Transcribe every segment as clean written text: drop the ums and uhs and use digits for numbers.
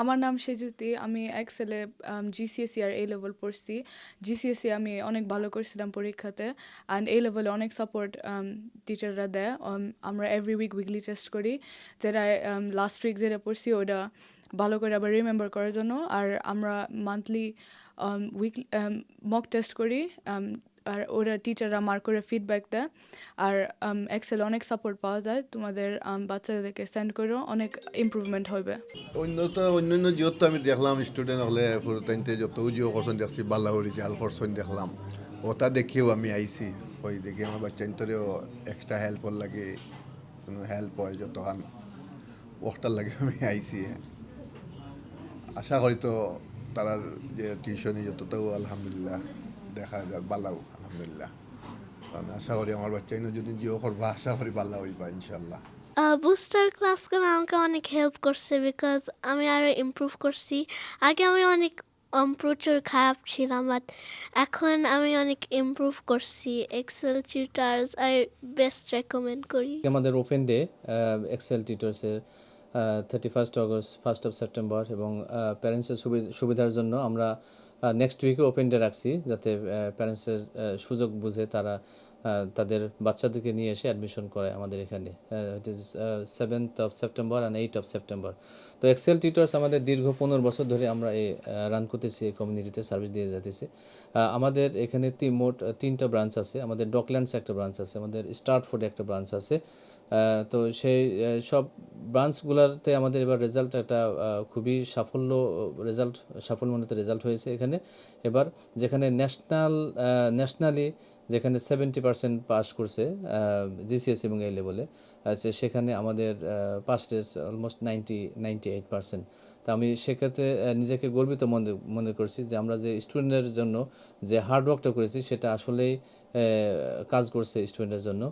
আমার নাম সেজুতি। আমি এক্সেলে জিসিএসই আর এ লেভেল পড়ছি। জিসিএসই আমি অনেক ভালো করছিলাম পরীক্ষাতে। অ্যান্ড এ লেভেলে অনেক সাপোর্ট টিচাররা দেয়। আমরা এভরি উইকলি টেস্ট করি। যেটা লাস্ট উইক যেটা পড়ছি ওটা ভালো করে আবার রিমেম্বার করার জন্য। আর আমরা মান্থলি উইকলি মক টেস্ট করি। আর ওরা টিচাররা মার্ক করে ফিডব্যাক দেয়। আর এক্সেলে অনেক সাপোর্ট পাওয়া যায়। তোমাদের বাচ্চাদেরকে সেন্ড করেও অনেক ইমপ্রুভমেন্ট হবে। অন্যান্য জিওত তো আমি দেখলাম স্টুডেন্ট হলে ফুরতাইনতে যত জিও করছেন দেখছি বাল্লাহ রিজাল্ট করছেন দেখলাম ওটা দেখিও আমি আইছি ওই দেখি আমার বাচ্চাইন্তরেও এক্সট্রা হেল্পর লাগে কোনো হেল্প হয় যতখান ওটার লাগে আমি আইছি আশা করি তো তারার যে টিউশনি যতটাও আলহামদুলিল্লাহ দেখা যায় বাল্লাও আলহামদুলিল্লাহ কারণ আশা করি আমার বাচ্চাইনও যদি জিও করবা আশা করি বাল্লা হইবা ইনশাল্লাহ বুস্টার ক্লাসগুলো আমাকে অনেক হেল্প করছে বিকজ আমি আরও ইমপ্রুভ করছি। আগে আমি অনেক প্রচুর খারাপ ছিলাম, বাট এখন আমি অনেক ইমপ্রুভ করছি। এক্সেল টিউটার্স আর বেস্ট রেকমেন্ড করি। আমাদের ওপেন ডে এক্সেল টিউটার্সের 31 আগস্ট 1 সেপ্টেম্বর এবং প্যারেন্টসের সুবিধার জন্য আমরা নেক্সট উইকে ওপেন ডে রাখছি, যাতে প্যারেন্টসের সুযোগ বুঝে তারা তাদের বাচ্চাদেরকে নিয়ে এসে অ্যাডমিশন করে আমাদের এখানে। 7 সেপ্টেম্বর অ্যান্ড 8 সেপ্টেম্বর। তো এক্সেল টিউটার্স আমাদের দীর্ঘ 15 বছর ধরে আমরা এই রান করতেছি, এই কমিউনিটিতে সার্ভিস দিয়ে যাতেছি। আমাদের এখানে মোট 3টা ব্রাঞ্চ আছে। আমাদের ডকল্যান্ডসে একটা ব্রাঞ্চ আছে, আমাদের স্টার্টফোর্ডে একটা ব্রাঞ্চ আছে। তো সেই সব ব্রাঞ্চগুলোতে আমাদের এবার রেজাল্ট একটা খুবই সাফল্যমণ্ডিত রেজাল্ট হয়েছে এখানে। এবার যেখানে ন্যাশনালি যেখানে 70% পাস করছে জিসিএস এবং এই লেভেলে, সেখানে আমাদের পাস রেট অলমোস্ট 98%। তা আমি সেক্ষেত্রে নিজেকে গর্বিত মনে করছি যে আমরা যে স্টুডেন্টের জন্য যে হার্ডওয়ার্কটা করেছি সেটা আসলেই কাজ করছে স্টুডেন্টের জন্য।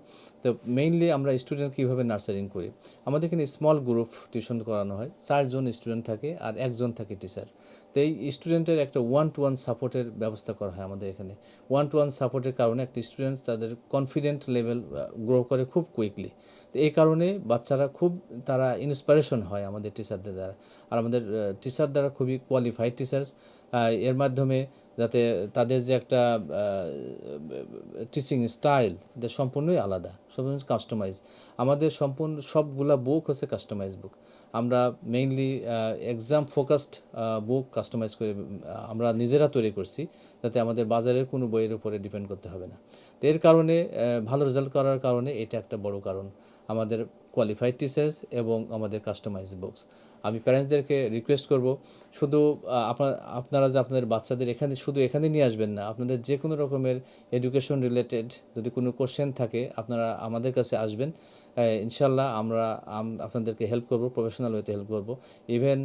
তো মেইনলি আমরা স্টুডেন্ট কীভাবে নার্সারিং করি, আমাদের এখানে স্মল গ্রুপ টিউশন করানো হয়। 4জন স্টুডেন্ট থাকে আর 1জন থাকে টিচার। তো এই স্টুডেন্টের একটা 1-to-1 সাপোর্টের ব্যবস্থা করা হয় আমাদের এখানে। 1-to-1 সাপোর্টের কারণে একটা স্টুডেন্টস তাদের কনফিডেন্ট লেভেল গ্রো করে খুব কুইকলি। তো এই কারণে বাচ্চারা তারা ইন্সপিরেশন হয় আমাদের টিচারদের দ্বারা। আর আমাদের টিচার দ্বারা খুবই কোয়ালিফাইড টিচার্স। এর মাধ্যমে যাতে তাদের যে একটা টিচিং স্টাইল সম্পূর্ণই আলাদা, সম্পূর্ণ কাস্টমাইজ। আমাদের সম্পূর্ণ সবগুলা বুক হচ্ছে কাস্টমাইজ বুক। আমরা মেইনলি এক্সাম ফোকাসড বুক কাস্টমাইজ করে আমরা নিজেরা তৈরি করছি, যাতে আমাদের বাজারের কোনো বইয়ের উপরে ডিপেন্ড করতে হবে না। তো এর কারণে ভালো রেজাল্ট করার কারণে এটা একটা বড় কারণ, আমাদের কোয়ালিফাইড টিচার্স এবং আমাদের কাস্টমাইজ বুকস। আমি প্যারেন্টসদেরকে রিকোয়েস্ট করব, শুধু আপনারা যে আপনাদের বাচ্চাদের এখানে নিয়ে আসবেন না, আপনাদের যে কোনো রকমের এডুকেশন রিলেটেড যদি কোনো কোশ্চেন থাকে আপনারা আমাদের কাছে আসবেন। ইনশাল্লাহ আমরা আপনাদেরকে হেল্প করব, প্রফেশনাল ওয়েতে হেল্প করব। ইভেন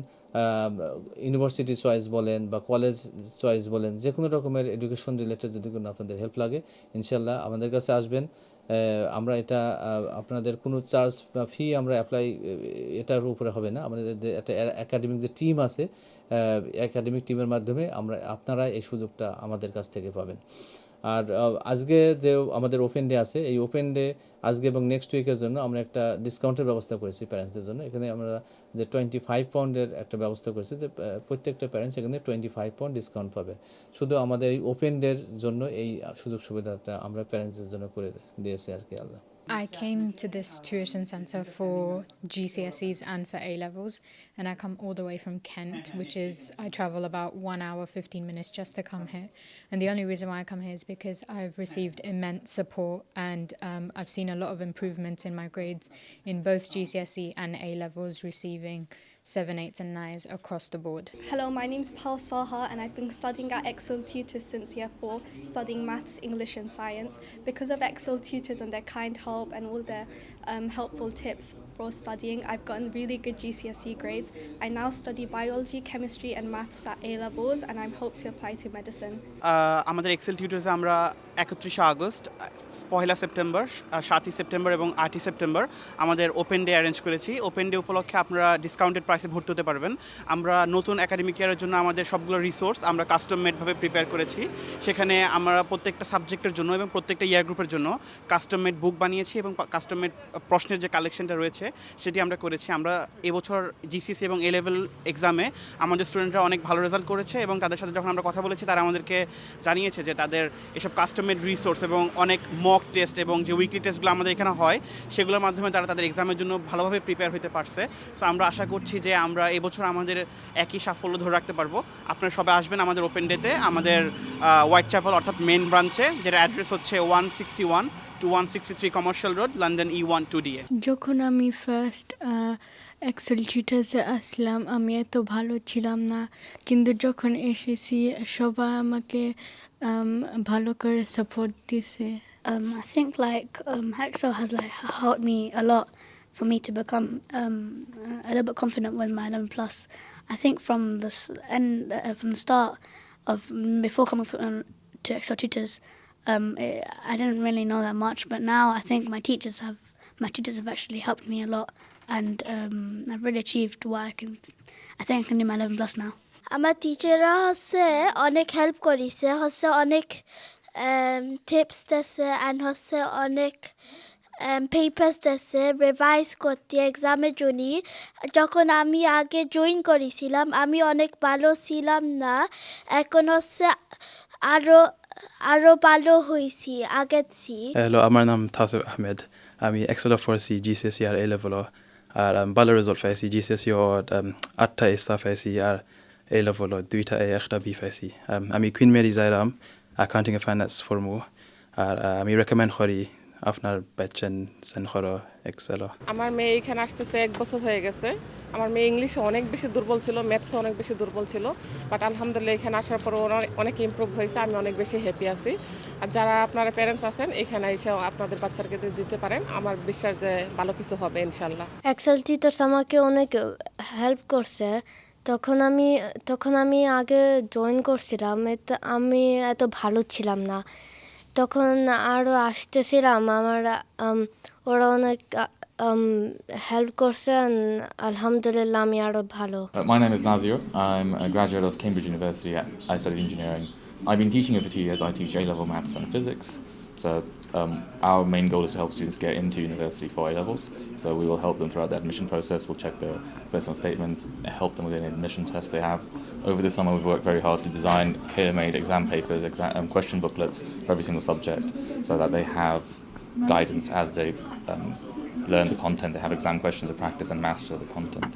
ইউনিভার্সিটি চয়েস বলেন বা কলেজ চয়েস বলেন, যে কোনো রকমের এডুকেশন রিলেটেড যদি কোনো আপনাদের হেল্প লাগে ইনশাল্লাহ আমাদের কাছে আসবেন। আমরা এটা আপনাদের কোনো চার্জ বা ফি আমরা অ্যাপ্লাই এটার উপরে হবে না। আমাদের একটা একাডেমিক যে টিম আছে, একাডেমিক টিমের মাধ্যমে আপনারা এই সুযোগটা আমাদের কাছ থেকে পাবেন। আর আজকে যে আমাদের ওপেন ডে আছে, এই ওপেন ডে আজকে এবং নেক্সট উইকের জন্য আমরা একটা ডিসকাউন্টের ব্যবস্থা করেছি প্যারেন্টসদের জন্য। এখানে আমরা যে 25 পাউন্ডের একটা ব্যবস্থা করেছি, যে প্রত্যেকটা প্যারেন্টস এখানে 25 পাউন্ড ডিসকাউন্ট পাবে। শুধু আমাদের এই ওপেন ডের জন্য এই সুযোগ সুবিধাটা আমরা প্যারেন্টসদের জন্য করে দিয়েছি আর কি। আল্লাহ। I came to this tuition centre for GCSEs and for A levels, and I come all the way from Kent, which is I travel about 1 hour 15 minutes just to come here. And the only reason why I come here is because I've received immense support, and I've seen a lot of improvements in my grades in both GCSE and A levels, receiving 7, 8s and 9s across the board. Hello, my name's Pal Saha and I've been studying at Excel Tutors since year 4, studying maths, English and science. Because of Excel Tutors and their kind help and all their helpful tips for studying, I've gotten really good GCSE grades. I now study biology, chemistry and maths at A levels, and I hope to apply to medicine. আমাদের Excel টিউটর্সে আমরা 31 August, 1 September, 7 September এবং 8 September আমাদের open day arrange করেছি। Open day উপলক্ষে আপনারা discounted price স্পাইসে ভর্তি হতে পারবেন। আমরা নতুন একাডেমিক ইয়ারের জন্য আমাদের সবগুলো রিসোর্স আমরা কাস্টম মেডভাবে প্রিপেয়ার করেছি। সেখানে আমরা প্রত্যেকটা সাবজেক্টের জন্য এবং প্রত্যেকটা ইয়ার গ্রুপের জন্য কাস্টম মেড বুক বানিয়েছি এবং কাস্টম মেড প্রশ্নের যে কালেকশনটা রয়েছে সেটি আমরা করেছি। আমরা এবছর জিসিএসসি এবং এ লেভেল এক্সামে আমাদের স্টুডেন্টরা অনেক ভালো রেজাল্ট করেছে এবং তাদের সাথে যখন আমরা কথা বলেছি তারা আমাদেরকে জানিয়েছে যে তাদের এসব কাস্টম মেড রিসোর্স এবং অনেক মক টেস্ট এবং যে উইকলি টেস্টগুলো আমাদের এখানে হয় সেগুলোর মাধ্যমে তারা তাদের এক্সামের জন্য ভালোভাবে প্রিপেয়ার হতে পারছে। সো আমরা আশা করছি যে আমরা এবছর আমাদের একই সাফল্য ধরে রাখতে পারবো। আপনারা সবাই আসবেন আমাদের ওপেন ডেতে, আমাদের হোয়াইট চ্যাপেল অর্থাৎ মেন ব্রাঞ্চে, যেটা অ্যাড্রেস হচ্ছে 161 to 163 commercial road, London E1 2DA। যখন আমি ফার্স্ট এক্সেল টিউটার্সে আসলাম আমি এত ভালো ছিলাম না, কিন্তু যখন এসেছি সবাই আমাকে ভালো করে সাপোর্ট দিছে। I think Excel has helped me a lot for me to become a little bit confident with my 11 plus. I think from from the start of before coming to Excel tutors, I didn't really know that much, but now I think my teachers have actually helped me a lot, and I've really achieved what I think I can do my 11 plus now. আমার টিচাররা হচ্ছে অনেক help করেছে, হচ্ছে অনেক tips দিয়েছে and হচ্ছে অনেক পেপার্স দিয়েছে রিভাইজ করতে এক্সামের জন্য। যখন আমি আগে জয়েন করেছিলাম আমি অনেক ভালো ছিলাম না, এখন হচ্ছে আরও ভালো হয়েছি আগের চেয়ে। হ্যালো, আমার নাম তাসিফ আহমেদ। আমি এক্সেলও পড়ছি জিসিএসসি আর এ লেভেলও, আর ভালো রেজাল্ট পাইছি। জিসিএসসিও 8টা A স্টার পাইছি আর এ লেভেলও 2টা A 1টা B পাইছি। আমি কুইন মেরি যাইরাম অ্যাকাউন্টিং এ ফাইন্যান্স ফর্মু, আর আমি রেকমেন্ড করি আপনার বাচ্চা সেন করো এক্সেলও। আমার মেয়ে এখানে আসতেছে 1 বছর হয়ে গেছে। আমার মেয়ে ইংলিশে অনেক বেশি দুর্বল ছিল, ম্যাথসে অনেক বেশি দুর্বল ছিল, বাট আলহামদুলিল্লাহ এখানে আসার পর অনেক ইমপ্রুভ হয়েছে। আমি অনেক বেশি হ্যাপি আছি। আর যারা আপনারা প্যারেন্টস আছেন এখানে এসে আপনাদের বাচ্চাকে দিতে পারেন, আমার বিশ্বাস যে ভালো কিছু হবে ইনশাল্লাহ। এক্সেল টিউটর্স আমাকে অনেক হেল্প করছে। তখন আমি আগে জয়েন করছিলাম, আমি এত ভালো ছিলাম না, তখন আরও আসতেছিলাম। ওরা অনেক হেল্প করছেন, আলহামদুলিল্লাহ আমি আরও ভালো। My name is Nazir. I'm a graduate of Cambridge University. I studied engineering. I've been teaching here for 2 years. I teach A-level maths and physics. So our main goal is to help students get into university for A-levels. So we will help them throughout the admission process. We'll check their personal statements, help them with any admission tests they have. Over the summer we've worked very hard to design tailor-made exam papers, question booklets for every single subject, so that they have guidance as they learn the content. They have exam questions to practice and master the content.